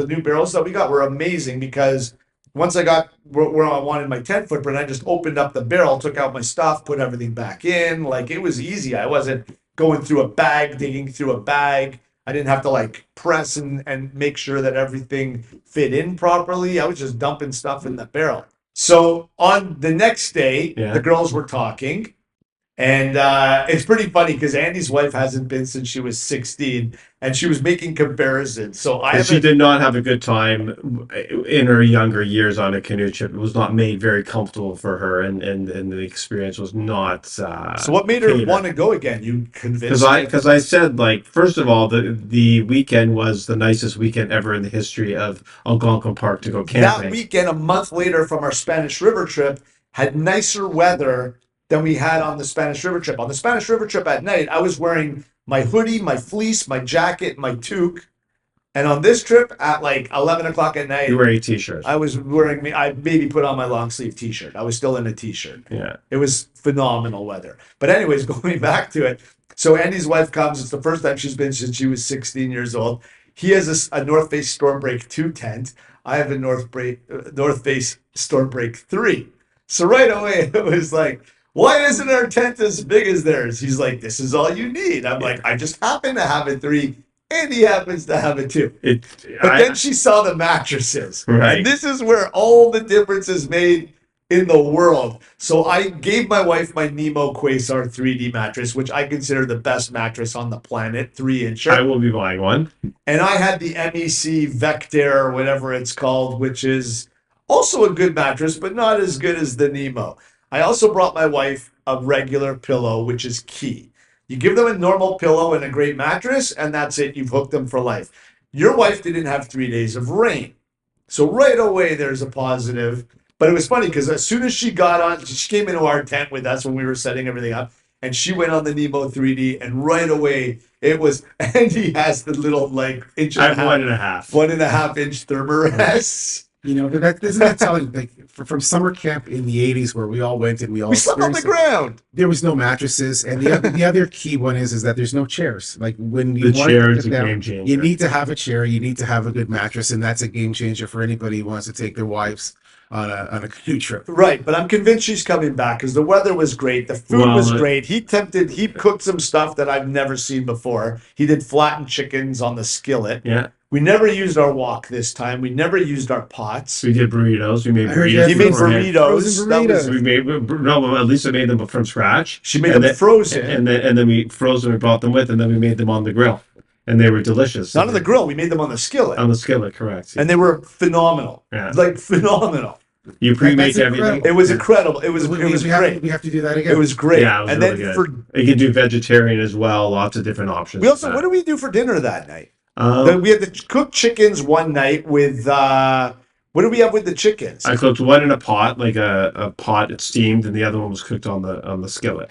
new barrels that we got were amazing because once I got where I wanted my 10 footprint, I just opened up the barrel, took out my stuff, put everything back in. Like it was easy. I wasn't going through a bag, digging through a bag. I didn't have to like press and make sure that everything fit in properly. I was just dumping stuff in the barrel. So on the next day, Yeah. the girls were talking. And it's pretty funny because Andy's wife hasn't been since she was 16, and she was making comparisons. So And she did not have a good time in her younger years on a canoe trip. It was not made very comfortable for her, and the experience was not. So what made her catered. want to go again? You convinced her? Because I said, like, first of all, the weekend was the nicest weekend ever in the history of Algonquin Park to go camping. That weekend, a month later from our Spanish River trip, had nicer weather than we had on the Spanish River trip. On the Spanish River trip at night, I was wearing my hoodie, my fleece, my jacket, my toque. And on this trip at like 11 o'clock at night, You were a t-shirt. I was wearing, I maybe put on my long sleeve t-shirt. I was still in a t-shirt. Yeah. It was phenomenal weather. But anyways, going back to it. So Andy's wife comes. It's the first time she's been since she was 16 years old. He has a North Face Stormbreak 2 tent. I have a North Face Stormbreak 3. So right away, it was like, why isn't our tent as big as theirs? He's like, this is all you need. I'm like, I just happen to have a 3, and he happens to have a 2. But then she saw the mattresses. Right. And this is where all the difference is made in the world. So I gave my wife my Nemo Quasar 3D mattress, which I consider the best mattress on the planet, 3-incher. I will be buying one. And I had the MEC Vector, or whatever it's called, which is also a good mattress, but not as good as the Nemo. I also brought my wife a regular pillow, which is key. You give them a normal pillow and a great mattress, and that's it. You've hooked them for life. Your wife didn't have 3 days of rain. So right away, there's a positive. But it was funny because as soon as she got on, she came into our tent with us when we were setting everything up, and she went on the Nemo 3D, and right away it was, and he has the little like inch and I a have half, 1.5-inch thermarest. You know, that isn't that telling, like from summer camp in the 80s where we all went and we all We slept on the experienced it, ground. there was no mattresses, and the other key one is that there's no chairs. Like when you The want chair to is sit a down, game changer. you need to have a chair, you need to have a good mattress, and that's a game changer for anybody who wants to take their wives on a canoe trip. Right, but I'm convinced she's coming back because the weather was great, the food Well, was great. He cooked some stuff that I've never seen before. He did flattened chickens on the skillet. Yeah. We never used our wok this time. We never used our pots. We did burritos. We made I heard you burritos. had He made beforehand. burritos. Frozen That was- burritos. We made no, well, at least I made them from scratch. She made And them then- frozen. and then we froze them. We brought them with, and then we made them on the grill, and they were delicious. Not on the grill. We made them on the skillet. On the skillet, correct? And they were phenomenal. Yeah. Like phenomenal. You pre-make That's everything. incredible. It was incredible. It was we great. we have to do that again. It was great. Yeah, it was and really then good. You can do vegetarian as well. Lots of different options. we also, what did we do for dinner that night? Um, We had the cooked chickens one night with what did we have with the chickens? I cooked one in a pot, like a pot. It's steamed, and the other one was cooked on the skillet.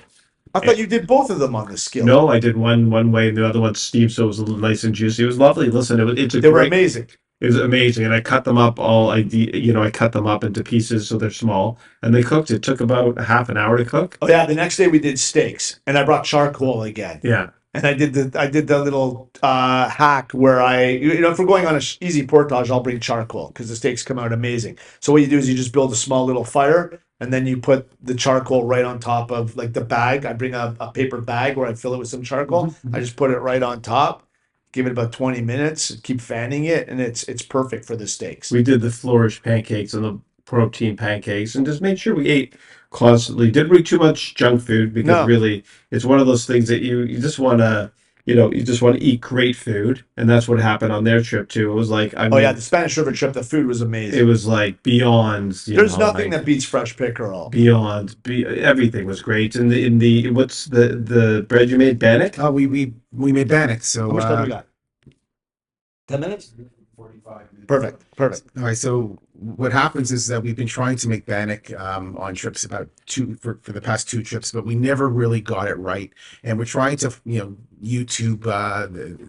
I thought you did both of them on the skillet. No, I did one way, and the other one steamed, so it was a little nice and juicy. It was lovely. Listen, it's a They were great. amazing. It was amazing, and I cut them up I cut them up into pieces so they're small, and they cooked. It took about half an hour to cook. Oh yeah, the next day we did steaks, and I brought charcoal again. Yeah, And I did the little hack where if we're going on a easy portage, I'll bring charcoal because the steaks come out amazing. So what you do is you just build a small little fire, and then you put the charcoal right on top of like the bag. I bring a paper bag where I fill it with some charcoal. I just put it right on top, give it about 20 minutes, keep fanning it, and it's perfect for the steaks. we did the flourish pancakes and the protein pancakes, and just made sure we ate constantly. Didn't eat too much junk food because No. really, it's one of those things that you just want to. You just want to eat great food, and that's what happened on their trip too. It was like, Oh yeah, the Spanish River trip, the food was amazing. it was like beyond. There's nothing that beats fresh pickerel. Everything was great. And the what's the bread you made, bannock? Oh, we made bannock. So How much time we got? 10 minutes? 45 minutes. Perfect. All right. So what happens is that we've been trying to make bannock on trips for the past 2 trips, but we never really got it right. And we're trying to YouTube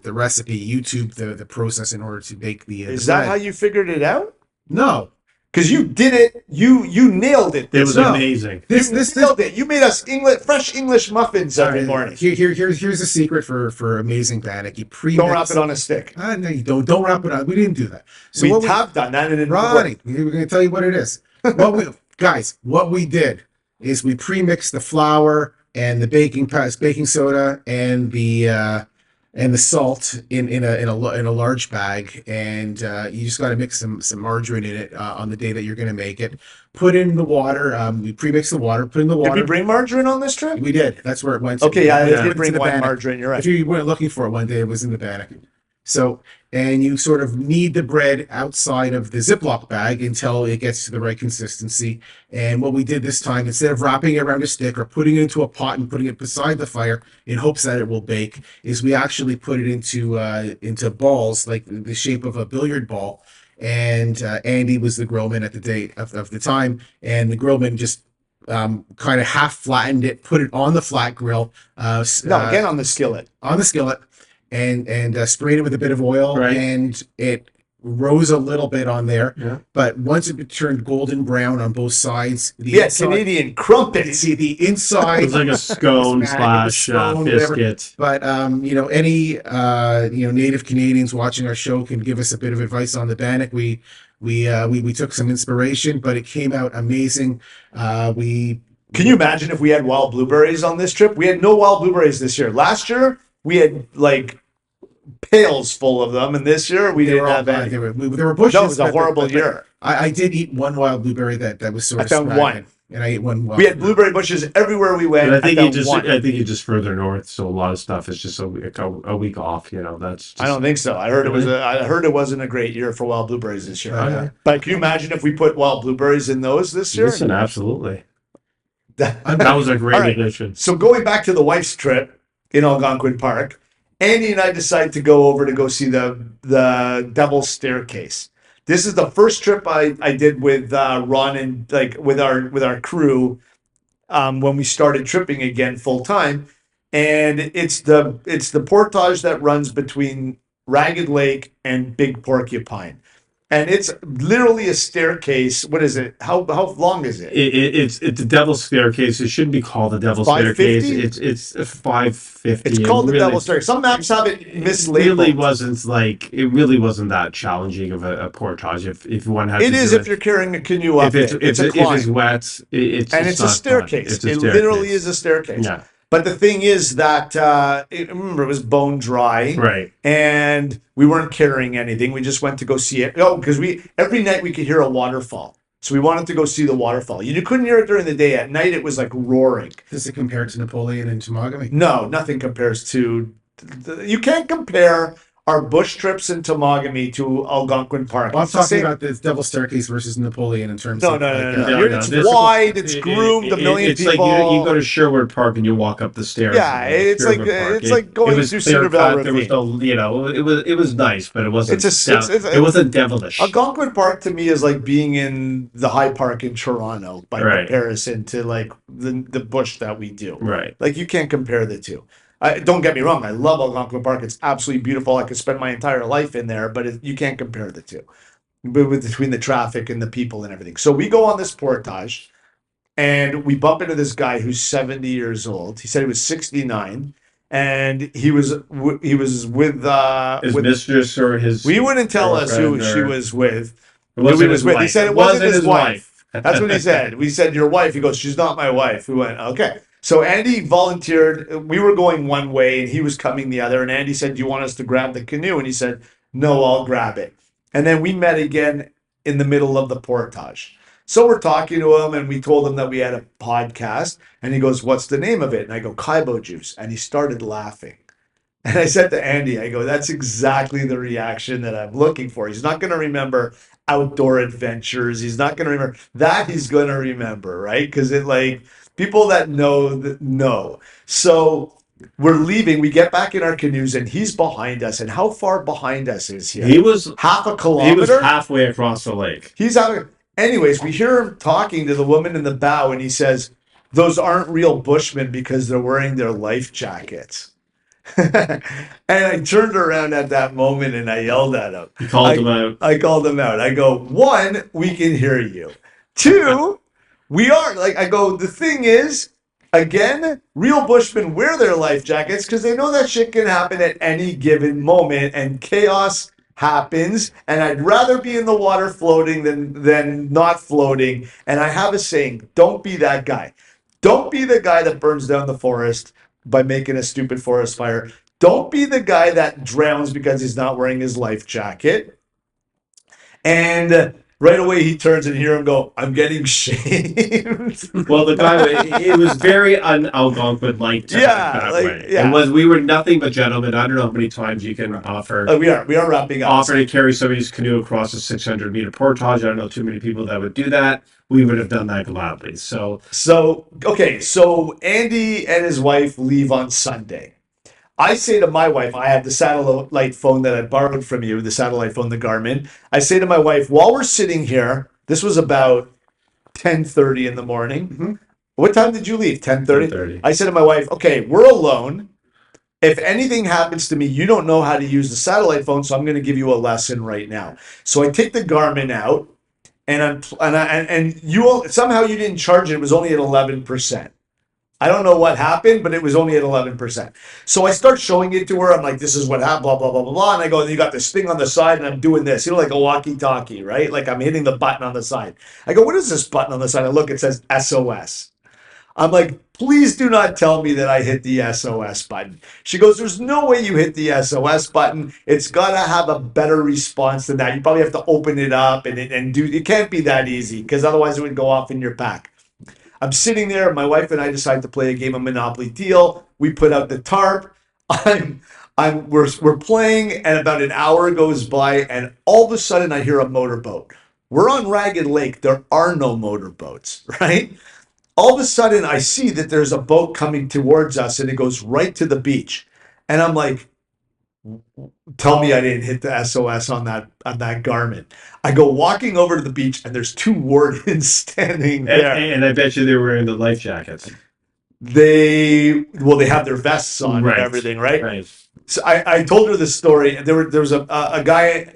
the recipe, YouTube the process in order to make the. Is that how you figured it out? No. Because you did it, you nailed it. It was No. amazing. You nailed it. You made us fresh English muffins every morning. Here's a secret for amazing bannock. You Don't wrap it on a stick. No, you don't. Don't wrap it on. We didn't do that. So We what have done that, and it Ronnie, we're going to tell you what it is. What we did is we pre-mixed the flour and the baking soda and the salt in a large bag, and you just got to mix some margarine in it on the day that you're going to make it. Put in the water. We pre-mixed the water. Put in the Did water. we bring margarine on this trip? We did. That's where it went. Okay, yeah, I It's did bring in the one bannock. margarine. You're right. If you weren't looking for it one day, it was in the bannock. So, and you sort of knead the bread outside of the Ziploc bag until it gets to the right consistency. And what we did this time, instead of wrapping it around a stick or putting it into a pot and putting it beside the fire in hopes that it will bake, is we actually put it into balls, like the shape of a billiard ball. And Andy was the grillman at the date of the time, and the grillman just kind of half flattened it, put it on the flat grill. Again on the skillet. On the skillet, and sprayed it with a bit of oil, Right. and it rose a little bit on there. Yeah. But once it turned golden brown on both sides, Canadian crumpets. the It inside was like a scone slash scone, whatever. biscuit. But any native Canadians watching our show can give us a bit of advice on the bannock. We took some inspiration, but it came out amazing. We Can you imagine if we had wild blueberries on this trip? We had no wild blueberries this year. Last year we had like pails full of them, and this year we They didn't were all have gone. any. There were bushes. No, it was a but- horrible but- year. I did eat one wild blueberry that was sort I of found scraggly, one. and I ate one wild We had blueberry bushes everywhere we went. But I think found one. I think you're just further north, so a lot of stuff is just a week off. You know, that's. Just, I don't think so. I heard I heard it wasn't a great year for wild blueberries this year. Okay. But can you imagine if we put wild blueberries in those this year? Listen, absolutely. That That was a great All right. addition. So going back to the wife's trip in Algonquin Park, Andy and I decided to go over to go see the Devil's Staircase. This is the first trip I did with Ron and like with our crew when we started tripping again full time, and it's the portage that runs between Ragged Lake and Big Porcupine. And it's literally a staircase. What is it? How long is it? It's the Devil's Staircase. It shouldn't be called the Devil's Staircase. 550? It's 550. It's called the really- Devil's Staircase. Some maps have it It mislabeled. really wasn't that challenging of a portage. If one had It to is do if you're carrying a canoe up if it. It's a if it's climb. wet, it's And it's a not fun. staircase. It's a It staircase. literally is a staircase. Yeah, But the thing is that, remember, it was bone dry. right. And we weren't carrying anything. We just went to go see it. Oh, because every night we could hear a waterfall. So we wanted to go see the waterfall. You couldn't hear it during the day. At night, it was like roaring. Does it compare to Napoleon and Temagami? No, nothing compares to. You can't compare our bush trips in Temagami to Algonquin Park. Well, I'm It's the talking same- about the Devil's Staircase versus Napoleon in terms No, of no, like, no, no, no. no, It's this- wide. It's groomed. A million it's people. like you go to Sherwood Park and you walk up the stairs. Yeah, in it's like- Sherwood Park. it's like going was through clear Cedarville cut. There was no, it was nice, but it wasn't. It wasn't devilish. Algonquin Park to me is like being in the High Park in Toronto by Right. comparison to like the bush that we do. Right. Like you can't compare the two. Don't get me wrong. I love Algonquin Park. It's absolutely beautiful. I could spend my entire life in there, but you can't compare the two between the traffic and the people and everything. So we go on this portage and we bump into this guy who's 70 years old. He said he was 69 and he was with His with mistress or his. we wouldn't tell us who girlfriend she or- was with. It wasn't Who he was his with. He wife. said it wasn't his wife. wife. That's what he said. We said, your wife. He goes, she's not my wife. We went, okay. So Andy volunteered. We were going one way and he was coming the other. And Andy said, do you want us to grab the canoe? And he said, no, I'll grab it. And then we met again in the middle of the portage. So we're talking to him and we told him that we had a podcast. And he goes, what's the name of it? And I go, Kaibo Juice. And he started laughing. And I said to Andy, I go, that's exactly the reaction that I'm looking for. He's not going to remember outdoor adventures. He's not going to remember that. He's going to remember, right? Because it like people that know. So we're leaving. We get back in our canoes and he's behind us. And how far behind us is he? He was Half a he was kilometer? halfway across the lake. He's out. Anyways, we hear him talking to the woman in the bow and he says, those aren't real bushmen because they're wearing their life jackets. And I turned around at that moment and I yelled at him. He called him out. I called him out. I go, one, we can hear you. Two, we are like, I go, the thing is, again, real bushmen wear their life jackets because they know that shit can happen at any given moment and chaos happens. And I'd rather be in the water floating than not floating. And I have a saying, don't be that guy. Don't be the guy that burns down the forest by making a stupid forest fire. Don't be the guy that drowns because he's not wearing his life jacket. And right away he turns and hear him go, I'm getting shamed. Well, the guy, it was very un-Algonquin-like. Yeah, like, way. yeah. It was. We were nothing but gentlemen. I don't know how many times you can offer We are wrapping up. offer to carry somebody's canoe across a 600-meter portage. I don't know too many people that would do that. We would have done that gladly. So So Andy and his wife leave on Sunday. I say to my wife, I have the satellite phone that I borrowed from you, the satellite phone, the Garmin. I say to my wife, while we're sitting here, this was about 10:30 in the morning. Mhm. What time did you leave? 10:30? 10:30. I said to my wife, okay, we're alone. If anything happens to me, you don't know how to use the satellite phone, so I'm going to give you a lesson right now. So I take the Garmin out, and you all, somehow you didn't charge it. It was only at 11%. I don't know what happened, but it was only at 11%. So I start showing it to her. I'm like, this is what happened, blah, blah, blah, blah, blah. And I go, you got this thing on the side, and I'm doing this, like a walkie-talkie, right? Like I'm hitting the button on the side. I go, what is this button on the side? I look, it says SOS. I'm like, please do not tell me that I hit the SOS button. She goes, there's no way you hit the SOS button. It's got to have a better response than that. You probably have to open it up and do, it can't be that easy because otherwise it would go off in your pack. I'm sitting there. My wife and I decide to play a game of Monopoly Deal. We put out the tarp. We're playing, and about an hour goes by, and all of a sudden I hear a motorboat. We're on Ragged Lake. There are no motorboats, right? All of a sudden I see that there's a boat coming towards us, and it goes right to the beach. And I'm like, tell me I didn't hit the SOS on that Garmin. I go walking over to the beach, and there's two wardens standing there. And I bet you they were wearing the life jackets. They have their vests on Right. and everything, right? Right. So I told her the story. There was a guy,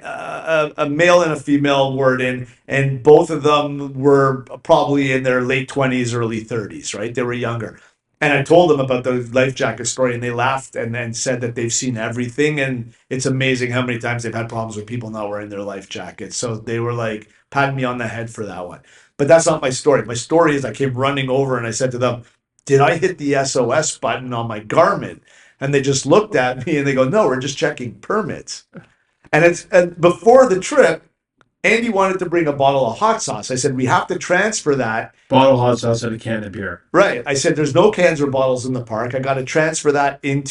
a male and a female warden, and both of them were probably in their late 20s, early 30s, right? They were younger. And I told them about the life jacket story, and they laughed and then said that they've seen everything. And it's amazing how many times they've had problems with people not wearing their life jackets. So they were like, patting me on the head for that one. But that's not my story. My story is I came running over and I said to them, did I hit the SOS button on my Garmin? And they just looked at me and they go, no, we're just checking permits. And before the trip, Andy wanted to bring a bottle of hot sauce. I said, we have to transfer that. Bottle of hot sauce and a can of beer. Right. I said, there's no cans or bottles in the park. I got to transfer that I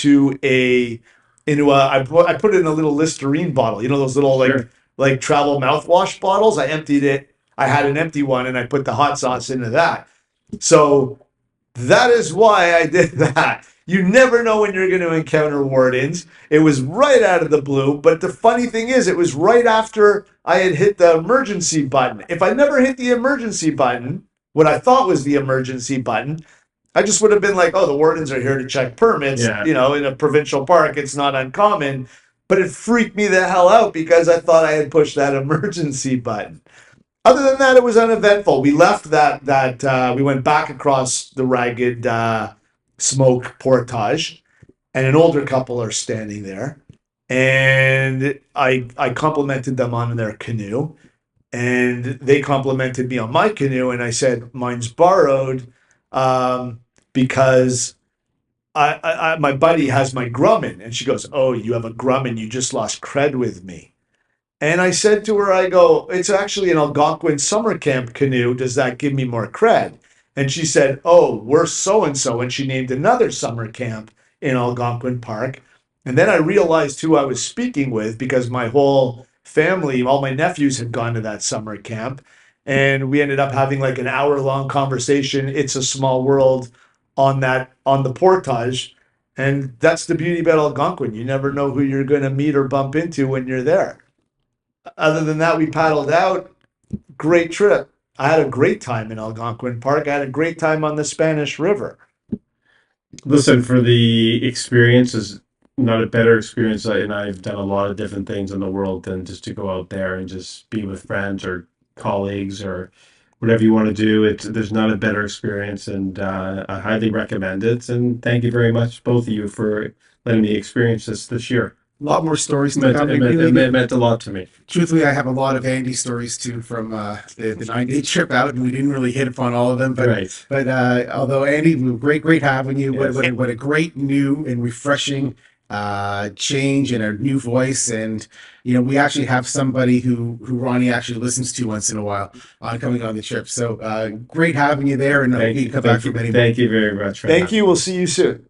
put it in a little Listerine bottle. You know, those little like travel mouthwash bottles. I emptied it. I had an empty one and I put the hot sauce into that. So that is why I did that. You never know when you're going to encounter wardens. It was right out of the blue. But the funny thing is, it was right after I had hit the emergency button. If I never hit the emergency button, what I thought was the emergency button, I just would have been like, oh, the wardens are here to check permits. Yeah. You know, in a provincial park, it's not uncommon. But it freaked me the hell out because I thought I had pushed that emergency button. Other than that, it was uneventful. We left we went back across the Ragged Smoke portage, and an older couple are standing there. And I complimented them on their canoe, and they complimented me on my canoe, and I said, mine's borrowed because my buddy has my Grumman. And she goes, oh, you have a Grumman, you just lost cred with me. And I said to her, I go, it's actually an Algonquin summer camp canoe. Does that give me more cred? And she said, oh, we're so-and-so. And she named another summer camp in Algonquin Park. And then I realized who I was speaking with because my whole family, all my nephews had gone to that summer camp. And we ended up having like an hour-long conversation. It's a small world on the portage. And that's the beauty about Algonquin. You never know who you're going to meet or bump into when you're there. Other than that, we paddled out. Great trip. I had a great time in Algonquin Park. I had a great time on the Spanish River. Listen, for the experience is not a better experience, and I've done a lot of different things in the world than just to go out there and just be with friends or colleagues or whatever you want to do. There's not a better experience, and I highly recommend it. And thank you very much, both of you, for letting me experience this year. A lot more stories to It come. meant a lot to me. Truthfully, I have a lot of Andy stories too from the 9-day trip out, and we didn't really hit upon all of them. But Right. Although Andy, great having you. Yes. What a great new and refreshing change and a new voice. And you know, we actually have somebody who Ronnie actually listens to once in a while on coming on the trip. So great having you there, and we can come back for many more. Thank you very much. Thank you. We'll see you soon.